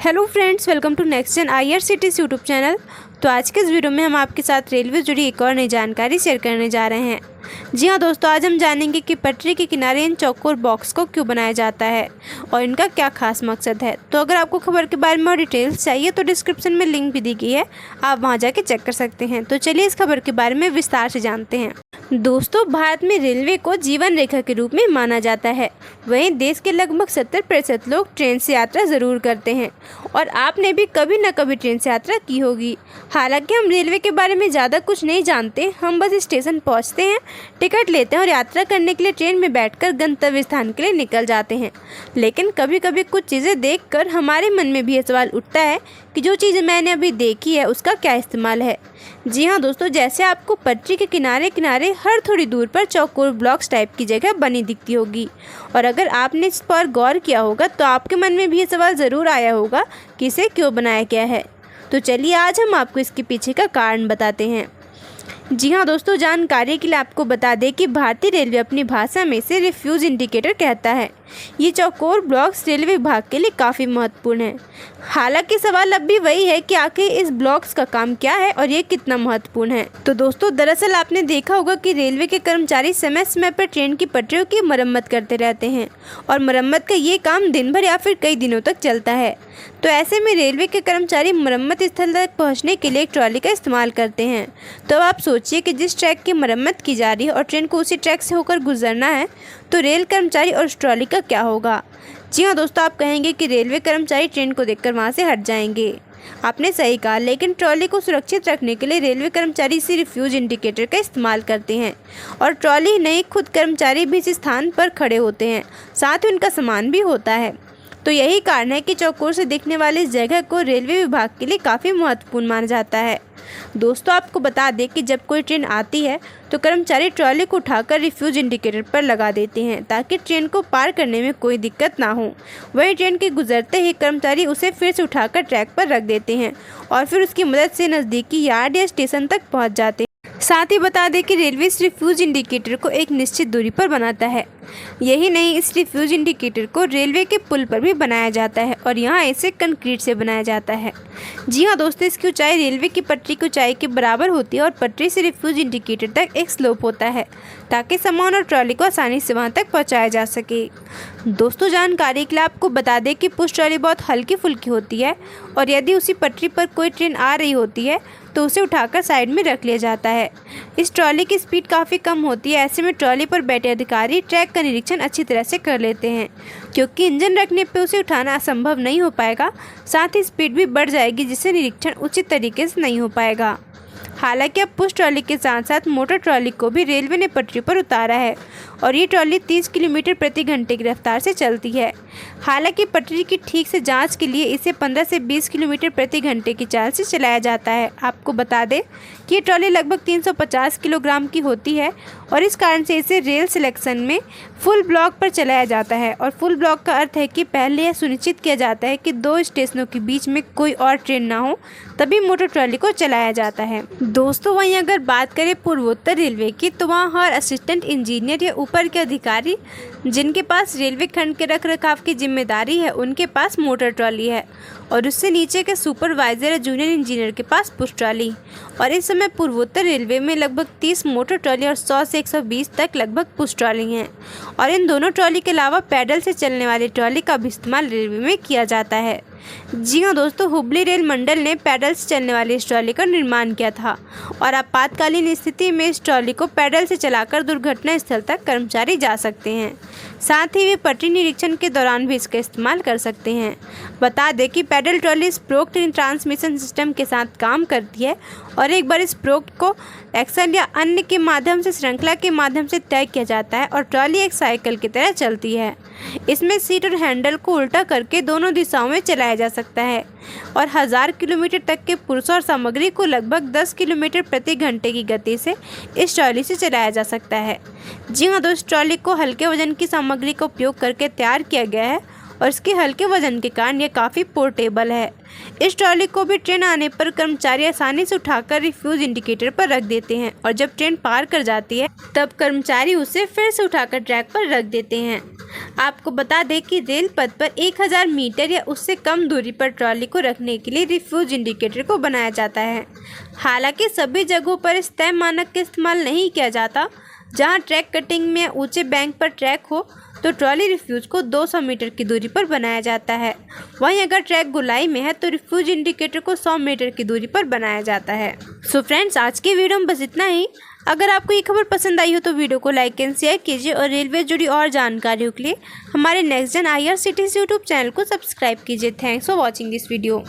Hello friends, welcome to next gen IRCTC YouTube channel. तो आज के इस वीडियो में हम आपके साथ रेलवे से जुड़ी एक और नई जानकारी शेयर करने जा रहे हैं। जी हाँ दोस्तों, आज हम जानेंगे कि पटरी के किनारे इन चौकोर बॉक्स को क्यों बनाया जाता है और इनका क्या खास मकसद है। तो अगर आपको खबर के बारे में और डिटेल्स चाहिए तो डिस्क्रिप्शन में लिंक भी दी गई है, आप वहाँ जाके चेक कर सकते हैं। तो चलिए इस खबर के बारे में विस्तार से जानते हैं। दोस्तों, भारत में रेलवे को जीवन रेखा के रूप में माना जाता है। वहीं देश के लगभग 70% लोग ट्रेन से यात्रा ज़रूर करते हैं और आपने भी कभी न कभी ट्रेन से यात्रा की होगी। हालांकि हम रेलवे के बारे में ज़्यादा कुछ नहीं जानते, हम बस स्टेशन पहुंचते हैं, टिकट लेते हैं और यात्रा करने के लिए ट्रेन में बैठकर गंतव्य स्थान के लिए निकल जाते हैं। लेकिन कभी कभी कुछ चीज़ें देखकर हमारे मन में भी ये सवाल उठता है कि जो चीज़ मैंने अभी देखी है उसका क्या इस्तेमाल है। जी हाँ दोस्तों, जैसे आपको पटरी के किनारे किनारे हर थोड़ी दूर पर चौकोर ब्लॉक्स टाइप की जगह बनी दिखती होगी और अगर आपने इस पर गौर किया होगा तो आपके मन में भी ये सवाल ज़रूर आया होगा कि इसे क्यों बनाया गया है। तो चलिए आज हम आपको इसके पीछे का कारण बताते हैं। जी हाँ दोस्तों, जानकारी के लिए आपको बता दें कि भारतीय रेलवे अपनी भाषा में इसे रिफ्यूज इंडिकेटर कहता है। ये चौकोर ब्लॉक्स रेलवे विभाग के लिए काफ़ी महत्वपूर्ण है। हालांकि सवाल अब भी वही है कि आखिर इस ब्लॉक्स का काम क्या है और ये कितना महत्वपूर्ण है। तो दोस्तों, दरअसल आपने देखा होगा कि रेलवे के कर्मचारी समय समय पर ट्रेन की पटरियों की मरम्मत करते रहते हैं और मरम्मत का ये काम दिन भर या फिर कई दिनों तक चलता है। तो ऐसे में रेलवे के कर्मचारी मरम्मत स्थल तक पहुँचने के लिए एक ट्रॉली का इस्तेमाल करते हैं। तो आप सोचिए कि जिस ट्रैक की मरम्मत की जा रही है और ट्रेन को उसी ट्रैक से होकर गुजरना है, तो रेल कर्मचारी और उस ट्रॉली का क्या होगा। जी हाँ दोस्तों, आप कहेंगे कि रेलवे कर्मचारी ट्रेन को देखकर वहाँ से हट जाएंगे। आपने सही कहा, लेकिन ट्रॉली को सुरक्षित रखने के लिए रेलवे कर्मचारी इसी रिफ्यूज इंडिकेटर का इस्तेमाल करते हैं और ट्रॉली नहीं, खुद कर्मचारी भी इस स्थान पर खड़े होते हैं, साथ ही उनका सामान भी होता है। तो यही कारण है कि चौकोर से दिखने वाली इस जगह को रेलवे विभाग के लिए काफ़ी महत्वपूर्ण माना जाता है। दोस्तों, आपको बता दें कि जब कोई ट्रेन आती है तो कर्मचारी ट्रॉली को उठाकर रिफ्यूज इंडिकेटर पर लगा देते हैं ताकि ट्रेन को पार करने में कोई दिक्कत ना हो। वहीं ट्रेन के गुजरते ही कर्मचारी उसे फिर से उठाकर ट्रैक पर रख देते हैं और फिर उसकी मदद से नज़दीकी यार्ड या स्टेशन तक पहुंच जाते हैं। साथ ही बता दें कि रेलवे इस रिफ्यूज इंडिकेटर को एक निश्चित दूरी पर बनाता है। यही नहीं, इस रिफ्यूज इंडिकेटर को रेलवे के पुल पर भी बनाया जाता है और यहाँ इसे कंक्रीट से बनाया जाता है। जी हाँ दोस्तों, इसकी ऊंचाई रेलवे की पटरी की ऊंचाई के बराबर होती है और पटरी से रिफ्यूज इंडिकेटर तक एक स्लोप होता है ताकि सामान और ट्रॉली को आसानी से वहाँ तक पहुँचाया जा सके। दोस्तों, जानकारी के लिए आपको बता दें कि पुश ट्रॉली बहुत हल्की फुल्की होती है और यदि उसी पटरी पर कोई ट्रेन आ रही होती है तो उसे उठाकर साइड में रख लिया जाता है। इस ट्रॉली की स्पीड काफ़ी कम होती है। ऐसे में ट्रॉली पर बैठे अधिकारी ट्रैक का निरीक्षण अच्छी तरह से कर लेते हैं, क्योंकि इंजन रखने पर उसे उठाना असंभव नहीं हो पाएगा। साथ ही स्पीड भी बढ़ जाएगी, जिससे निरीक्षण उचित तरीके से नहीं हो पाएगा। हालांकि अब पुश ट्रॉली के साथ साथ मोटर ट्रॉली को भी रेलवे ने पटरी पर उतारा है और ये ट्रॉली 30 किलोमीटर प्रति घंटे की रफ्तार से चलती है। हालांकि पटरी की ठीक से जांच के लिए इसे 15 से 20 किलोमीटर प्रति घंटे की चाल से चलाया जाता है। आपको बता दें कि ये ट्रॉली लगभग 350 किलोग्राम की होती है और इस कारण से इसे रेल सिलेक्शन में फुल ब्लॉक पर चलाया जाता है। और फुल ब्लॉक का अर्थ है कि पहले यह सुनिश्चित किया जाता है कि दो स्टेशनों के बीच में कोई और ट्रेन ना हो, तभी मोटर ट्रॉली को चलाया जाता है। दोस्तों, वहीं अगर बात करें पूर्वोत्तर रेलवे की, तो वहाँ हर असिस्टेंट इंजीनियर या ऊपर के अधिकारी जिनके पास रेलवे खंड के रख रखाव की जिम्मेदारी है, उनके पास मोटर ट्रॉली है और उससे नीचे के सुपरवाइजर या जूनियर इंजीनियर के पास पुश ट्रॉली। और इस समय पूर्वोत्तर रेलवे में लगभग 30 मोटर ट्रॉली और 100 से 120 तक लगभग पुश ट्रॉली हैं और इन दोनों ट्रॉली के अलावा पैडल से चलने वाली ट्रॉली का भी इस्तेमाल रेलवे में किया जाता है। जी हाँ दोस्तों, हुबली रेल मंडल ने पैडल से चलने वाली इस ट्रॉली का निर्माण किया था और आपातकालीन स्थिति में इस ट्रॉली को पैडल से चलाकर दुर्घटना स्थल तक कर्मचारी जा सकते हैं। साथ ही वे पटरी निरीक्षण के दौरान भी इसका इस्तेमाल कर सकते हैं। बता दें कि पैडल ट्रॉली स्प्रोक्ड ट्रांसमिशन सिस्टम के साथ काम करती है और एक बार स्प्रोक्ड को एक्सल या अन्य के माध्यम से श्रृंखला के माध्यम से तय किया जाता है और ट्रॉली एक साइकिल की तरह चलती है। इसमें सीट और हैंडल को उल्टा करके दोनों दिशाओं में चलाया जा सकता है और 1000 किलोमीटर तक के पुरुषों और सामग्री को लगभग 10 किलोमीटर प्रति घंटे की गति से इस ट्रॉली से चलाया जा सकता है। जी हाँ दोस्तों, ट्रॉली को हल्के वजन की सामग्री का उपयोग करके तैयार किया गया है और इसके हल्के वजन के कारण यह काफ़ी पोर्टेबल है। इस ट्रॉली को भी ट्रेन आने पर कर्मचारी आसानी से उठाकर रिफ्यूज इंडिकेटर पर रख देते हैं और जब ट्रेन पार कर जाती है तब कर्मचारी उसे फिर से उठाकर ट्रैक पर रख देते हैं। आपको बता दें कि रेल पथ पर 1000 मीटर या उससे कम दूरी पर ट्रॉली को रखने के लिए रिफ्यूज इंडिकेटर को बनाया जाता है। हालांकि सभी जगहों पर इस तय मानक का इस्तेमाल नहीं किया जाता। जहां ट्रैक कटिंग में ऊंचे बैंक पर ट्रैक हो तो ट्रॉली रिफ्यूज को 200 मीटर की दूरी पर बनाया जाता है। वहीं अगर ट्रैक गोलाई में है तो रिफ्यूज इंडिकेटर को 100 मीटर की दूरी पर बनाया जाता है। सो फ्रेंड्स, आज की वीडियो में बस इतना ही। अगर आपको ये खबर पसंद आई हो तो वीडियो को लाइक एंड शेयर कीजिए और रेलवे से जुड़ी और जानकारियों के लिए हमारे next gen IRCTC YouTube channel को सब्सक्राइब कीजिए। Thanks for watching this video.